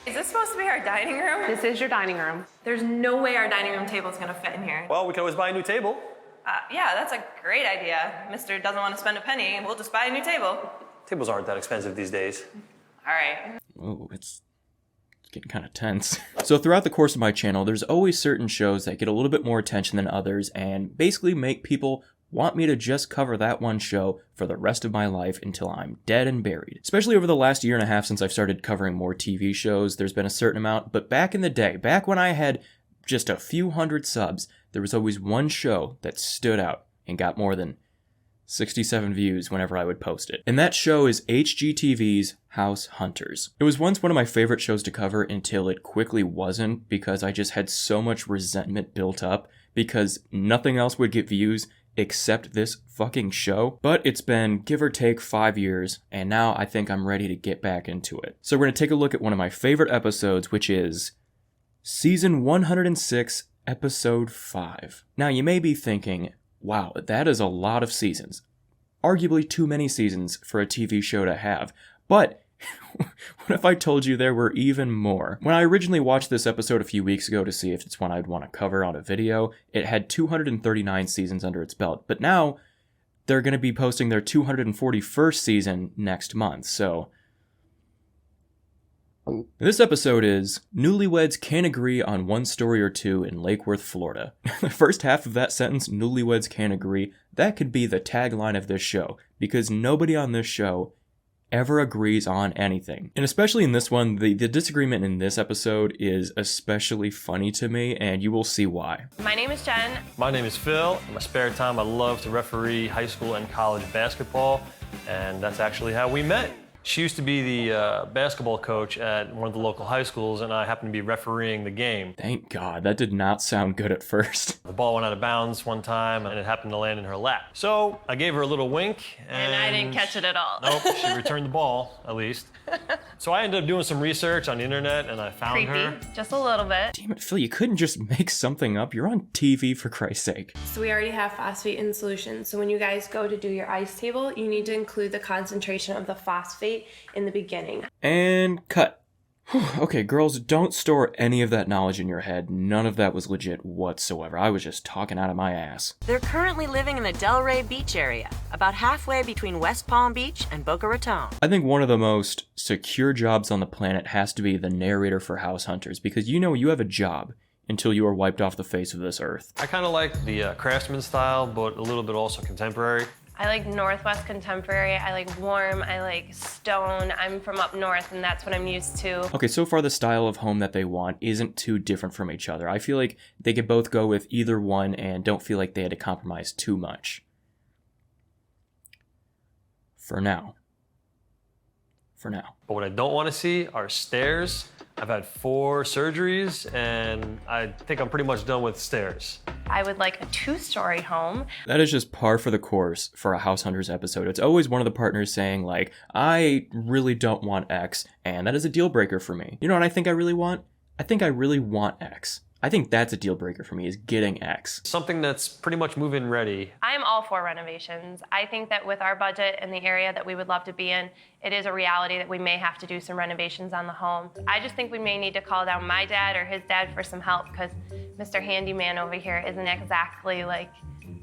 Is this supposed to be our dining room? This is your dining room. There's no way our dining room table is gonna fit in here. Well, we can always buy a new table. Yeah, that's a great idea. Mister doesn't want to spend a penny, we'll just buy a new table. Tables aren't that expensive these days. All right. Oh, it's getting kind of tense. So throughout the course of my channel, there's always certain shows that get a little bit more attention than others and basically make people want me to just cover that one show for the rest of my life until I'm dead and buried. Especially over the last year and a half since I've started covering more TV shows, there's been a certain amount, but back in the day, back when I had just a few hundred subs, there was always one show that stood out and got more than 67 views whenever I would post it. And that show is HGTV's House Hunters. It was once one of my favorite shows to cover until it quickly wasn't, because I just had so much resentment built up because nothing else would get views except this fucking show. But it's been give or take 5 years, and now I think I'm ready to get back into it. So we're gonna take a look at one of my favorite episodes, which is Season 106, Episode 5. Now you may be thinking, wow, that is a lot of seasons. Arguably too many seasons for a TV show to have. But what if I told you there were even more? When I originally watched this episode a few weeks ago to see if it's one I'd want to cover on a video, it had 239 seasons under its belt. But now they're going to be posting their 241st season next month, so this episode is Newlyweds Can't Agree on One Story or Two in Lake Worth, Florida. The first half of that sentence, Newlyweds Can't Agree, that could be the tagline of this show, because nobody on this show ever agrees on anything. And especially in this one, the disagreement in this episode is especially funny to me, and you will see why. My name is Jen. My name is Phil. In my spare time, I love to referee high school and college basketball, and that's actually how we met. She used to be the basketball coach at one of the local high schools, and I happened to be refereeing the game. Thank God, that did not sound good at first. The ball went out of bounds one time, and it happened to land in her lap. So I gave her a little wink, And I didn't catch it at all. Nope, she returned the ball, at least. So I ended up doing some research on the internet, and I found her. Creepy, just a little bit. Damn it, Phil, you couldn't just make something up. You're on TV, for Christ's sake. So we already have phosphate in solution. So when you guys go to do your ice table, you need to include the concentration of the phosphate in the beginning. And cut. Whew, okay, girls, don't store any of that knowledge in your head. None of that was legit whatsoever. I was just talking out of my ass. They're currently living in the Delray Beach area, about halfway between West Palm Beach and Boca Raton. I think one of the most secure jobs on the planet has to be the narrator for House Hunters, because you know you have a job until you are wiped off the face of this earth. I kind of like the craftsman style, but a little bit also contemporary. I like Northwest Contemporary, I like warm, I like stone. I'm from up north and that's what I'm used to. Okay, so far the style of home that they want isn't too different from each other. I feel like they could both go with either one and don't feel like they had to compromise too much. For now. But what I don't want to see are stairs. I've had 4 surgeries, and I think I'm pretty much done with stairs. I would like a 2-story home. That is just par for the course for a House Hunters episode. It's always one of the partners saying, like, I really don't want X, and that is a deal breaker for me. You know what I think I really want? I think I really want X. I think that's a deal breaker for me, is getting X. Something that's pretty much move-in ready. I am all for renovations. I think that with our budget and the area that we would love to be in, it is a reality that we may have to do some renovations on the home. I just think we may need to call down my dad or his dad for some help, because Mr. Handyman over here isn't exactly like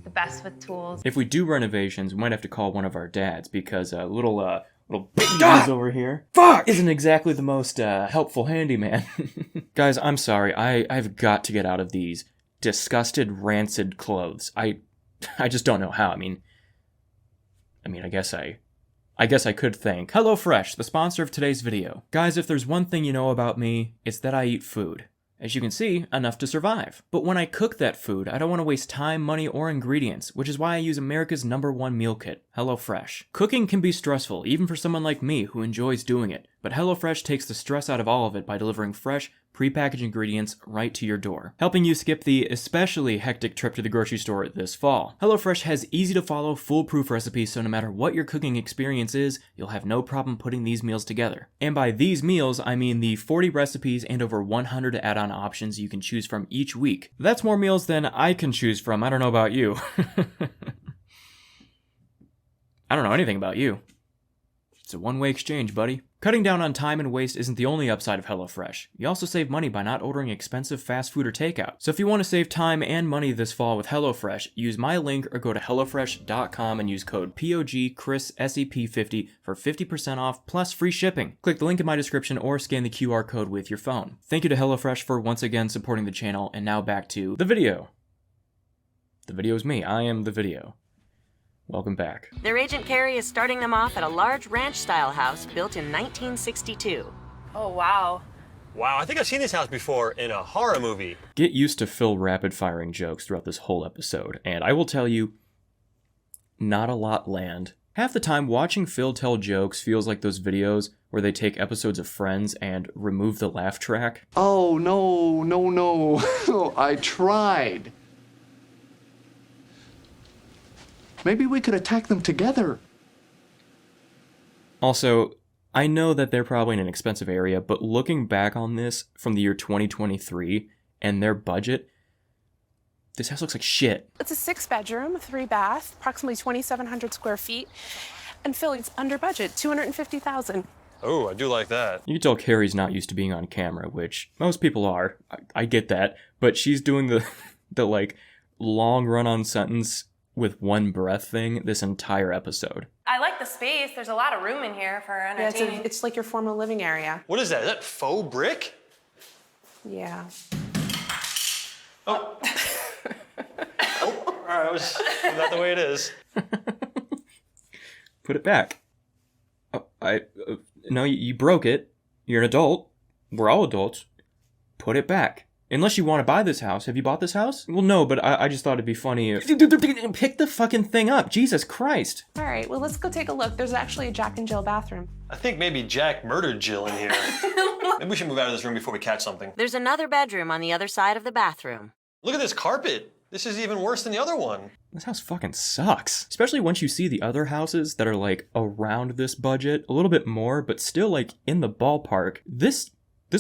the best with tools. If we do renovations, we might have to call one of our dads, because little baby over here isn't exactly the most helpful handyman. Guys, I'm sorry. I've got to get out of these disgusted, rancid clothes. I just don't know how. I mean, I guess I could thank HelloFresh, the sponsor of today's video. Guys, if there's one thing you know about me, it's that I eat food. As you can see, enough to survive. But when I cook that food, I don't want to waste time, money, or ingredients, which is why I use America's #1 meal kit, HelloFresh. Cooking can be stressful, even for someone like me who enjoys doing it, but HelloFresh takes the stress out of all of it by delivering fresh, prepackaged ingredients right to your door, helping you skip the especially hectic trip to the grocery store this fall. HelloFresh has easy-to-follow, foolproof recipes, so no matter what your cooking experience is, you'll have no problem putting these meals together. And by these meals, I mean the 40 recipes and over 100 add-on options you can choose from each week. That's more meals than I can choose from. I don't know about you. I don't know anything about you. It's a one-way exchange, buddy. Cutting down on time and waste isn't the only upside of HelloFresh. You also save money by not ordering expensive fast food or takeout. So if you want to save time and money this fall with HelloFresh, use my link or go to HelloFresh.com and use code POGChrisSEP50 for 50% off plus free shipping. Click the link in my description or scan the QR code with your phone. Thank you to HelloFresh for once again supporting the channel, and now back to the video. The video is me. I am the video. Welcome back. Their agent Carrie is starting them off at a large ranch-style house built in 1962. Oh, wow. Wow, I think I've seen this house before in a horror movie. Get used to Phil rapid-firing jokes throughout this whole episode, and I will tell you, not a lot land. Half the time, watching Phil tell jokes feels like those videos where they take episodes of Friends and remove the laugh track. Oh, no. I tried. Maybe we could attack them together. Also, I know that they're probably in an expensive area, but looking back on this from the year 2023 and their budget, this house looks like shit. It's a 6-bedroom, 3-bath, approximately 2,700 square feet. And Philly, it's under budget, $250,000. Oh, I do like that. You can tell Carrie's not used to being on camera, which most people are. I get that. But she's doing the like, long run-on sentence with one breath thing this entire episode. I like the space. There's a lot of room in here for Yeah, entertaining. it's like your formal living area. What is that? Is that faux brick? Yeah. Oh. Oh, all right, is that the way it is? Put it back. Oh, no, you broke it. You're an adult. We're all adults. Put it back. Unless you want to buy this house. Have you bought this house? Well, no, but I just thought it'd be funny if... Pick the fucking thing up. Jesus Christ. All right, well, let's go take a look. There's actually a Jack and Jill bathroom. I think maybe Jack murdered Jill in here. Maybe we should move out of this room before we catch something. There's another bedroom on the other side of the bathroom. Look at this carpet. This is even worse than the other one. This house fucking sucks. Especially once you see the other houses that are like around this budget, a little bit more, but still like in the ballpark. This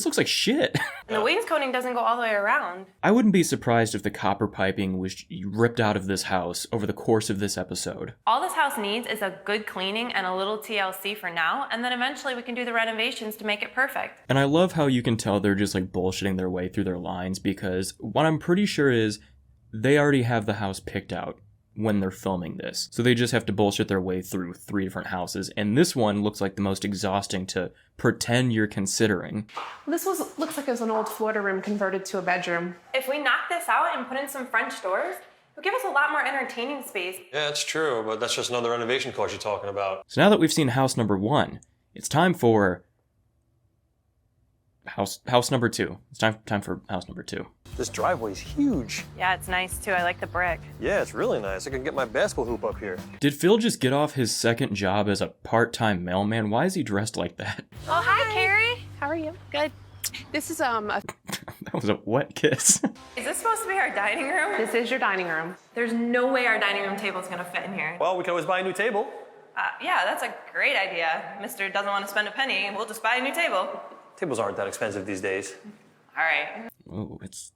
looks like shit. And the wainscoting doesn't go all the way around. I wouldn't be surprised if the copper piping was ripped out of this house over the course of this episode. All this house needs is a good cleaning and a little TLC for now, and then eventually we can do the renovations to make it perfect. And I love how you can tell they're just like bullshitting their way through their lines, because what I'm pretty sure is they already have the house picked out when they're filming this. So they just have to bullshit their way through 3 different houses, and this one looks like the most exhausting to pretend you're considering. Well, looks like it was an old Florida room converted to a bedroom. If we knock this out and put in some French doors, it'll give us a lot more entertaining space. Yeah, it's true, but that's just another renovation cost you're talking about. So now that we've seen house number 1, it's time for house number 2. It's time for house number 2. This driveway's huge. Yeah, it's nice too. I like the brick. Yeah, it's really nice. I can get my basketball hoop up here. Did Phil just get off his second job as a part-time mailman? Why is he dressed like that? Oh, hi, Carrie. How are you? Good. This is, That was a wet kiss. Is this supposed to be our dining room? This is your dining room. There's no way our dining room table's gonna fit in here. Well, we can always buy a new table. Yeah, that's a great idea. Mister doesn't want to spend a penny, we'll just buy a new table. Tables aren't that expensive these days. All right. Oh, it's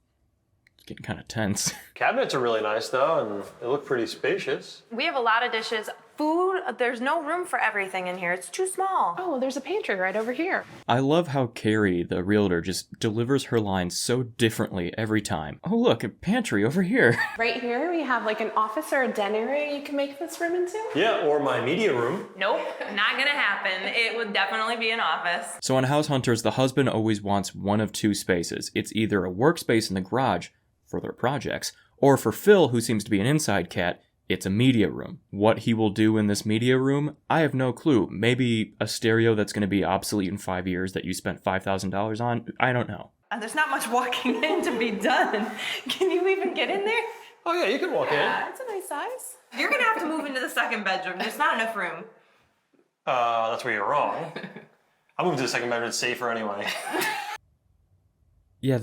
getting kind of tense. Cabinets are really nice, though, and they look pretty spacious. We have a lot of dishes. Food, there's no room for everything in here. It's too small. Oh, well, there's a pantry right over here. I love how Carrie, the realtor, just delivers her lines so differently every time. Oh, look, a pantry over here. Right here, we have like an office or a den area you can make this room into. Yeah, or my media room. Nope, not gonna happen. It would definitely be an office. So on House Hunters, the husband always wants one of 2 spaces. It's either a workspace in the garage for their projects, or for Phil, who seems to be an inside cat, it's a media room. What he will do in this media room, I have no clue. Maybe a stereo that's going to be obsolete in 5 years that you spent $5,000 on? I don't know. There's not much walking in to be done. Can you even get in there? Oh, yeah, you can walk It's a nice size. You're gonna have to move into the second bedroom. There's not enough room. in. That's where you're wrong. I'll move to the second bedroom. It's safer anyway. Yeah,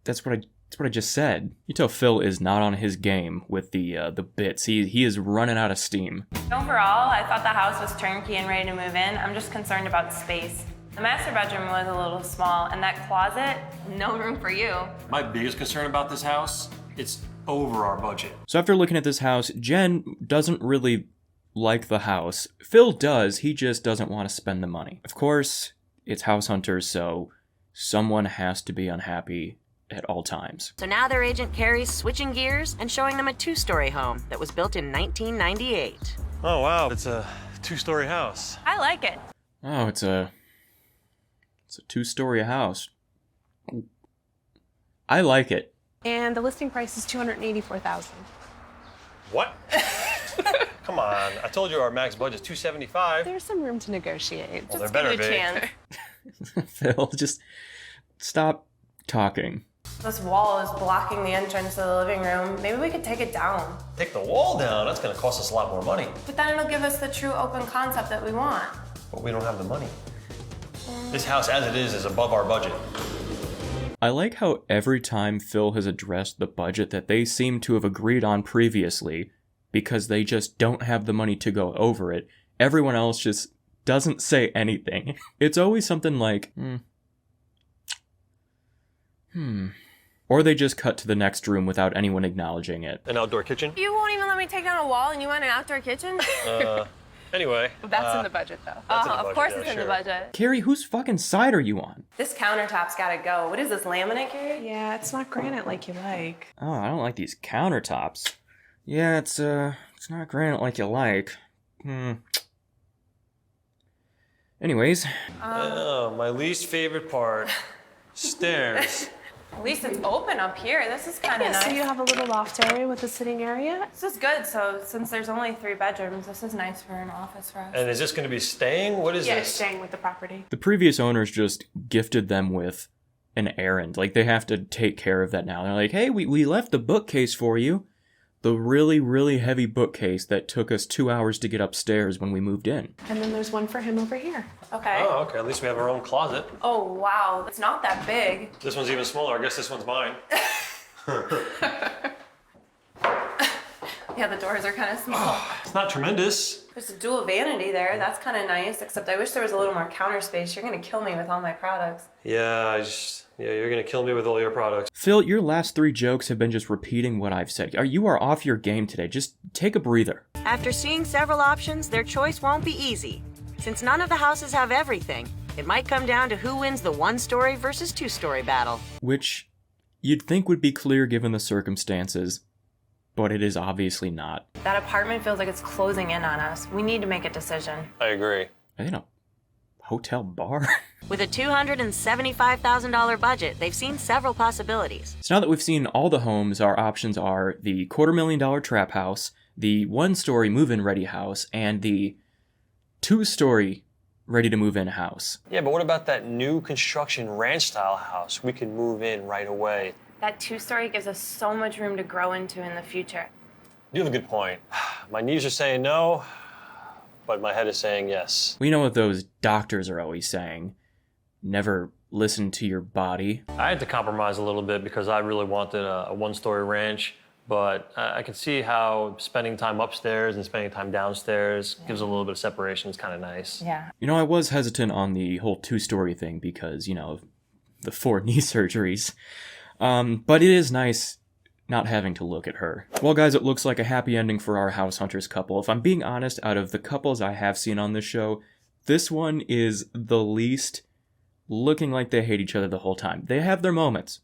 that's what I just said. You tell Phil is not on his game with the bits. He is running out of steam. Overall, I thought the house was turnkey and ready to move in. I'm just concerned about space. The master bedroom was a little small, and that closet, no room for you. My biggest concern about this house, it's over our budget. So after looking at this house, Jen doesn't really like the house. Phil does, he just doesn't want to spend the money. Of course, it's house hunters, so someone has to be unhappy at all times. So now their agent Carrie's switching gears and showing them a 2-story home that was built in 1998. Oh, wow. It's a 2-story house. I like it. Oh, it's a 2-story house. I like it. And the listing price is $284,000. What? Come on. I told you our max budget's $275. There's some room to negotiate. Well, there better be. Chance. Phil, just stop talking. This wall is blocking the entrance to the living room. Maybe we could take it down. Take the wall down. That's going to cost us a lot more money. But then it'll give us the true open concept that we want. But we don't have the money. This house, as it is above our budget. I like how every time Phil has addressed the budget that they seem to have agreed on previously, because they just don't have the money to go over it, everyone else just doesn't say anything. It's always something like, Or they just cut to the next room without anyone acknowledging it. An outdoor kitchen? You won't even let me take down a wall and you want an outdoor kitchen? Anyway. That's in the budget, though. That's in the Of budget, course yeah, it's in the sure. budget. Carrie, whose fucking side are you on? This countertop's gotta go. What is this, laminate, Carrie? Yeah, it's not granite like you like. Oh, I don't like these countertops. Yeah, it's not granite like you like. Anyways. Oh, my least favorite part. Stairs. At least it's open up here. This is kind of nice. So you have a little loft area with a sitting area. This is good. So since there's only 3 bedrooms, this is nice for an office for us. And is this going to be staying? What is Yeah, this? staying with the property. The previous owners just gifted them with an errand. Like, they have to take care of that now. They're like, hey, we left the bookcase for you. The really, really heavy bookcase that took us 2 hours to get upstairs when we moved in. And then there's one for him over here. Okay. Oh, okay. At least we have our own closet. Oh, wow. It's not that big. This one's even smaller. I guess this one's mine. Yeah, the doors are kind of small. It's not tremendous. There's a dual vanity there. That's kind of nice, except I wish there was a little more counter space. You're going to kill me with all my products. Yeah, you're going to kill me with all your products. Phil, your last 3 jokes have been just repeating what I've said. You are off your game today. Just take a breather. After seeing several options, their choice won't be easy. Since none of the houses have everything, it might come down to who wins the 1-story versus 2-story battle. Which you'd think would be clear given the circumstances, but it is obviously not. That apartment feels like it's closing in on us. We need to make a decision. I agree. Are they in a hotel bar? With a $275,000 budget, they've seen several possibilities. So now that we've seen all the homes, our options are the $250,000 trap house, the 1-story move-in ready house, and the 2-story ready-to-move-in house. Yeah, but what about that new construction ranch-style house? We could move in right away. That 2-story gives us so much room to grow into in the future. You have a good point. My knees are saying no, but my head is saying yes. We know what those doctors are always saying. Never listen to your body. I had to compromise a little bit because I really wanted a 1-story ranch, but I could see how spending time upstairs and spending time downstairs gives a little bit of separation. It's kind of nice. Yeah. You know, I was hesitant on the whole 2-story thing because, the 4 knee surgeries. But it is nice not having to look at her. Well, guys, it looks like a happy ending for our House Hunters couple. If I'm being honest, out of the couples I have seen on this show, this one is the least looking like they hate each other the whole time. They have their moments.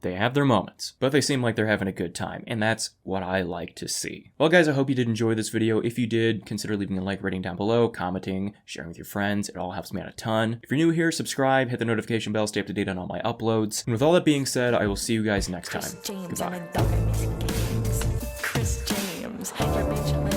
But they seem like they're having a good time, and that's what I like to see. Well, guys, I hope you did enjoy this video. If you did, consider leaving a like rating down below, commenting, sharing with your friends. It all helps me out a ton. If you're new here, subscribe, hit the notification bell, stay up to date on all my uploads. And with all that being said, I will see you guys next time. Goodbye. Chris James, your bitch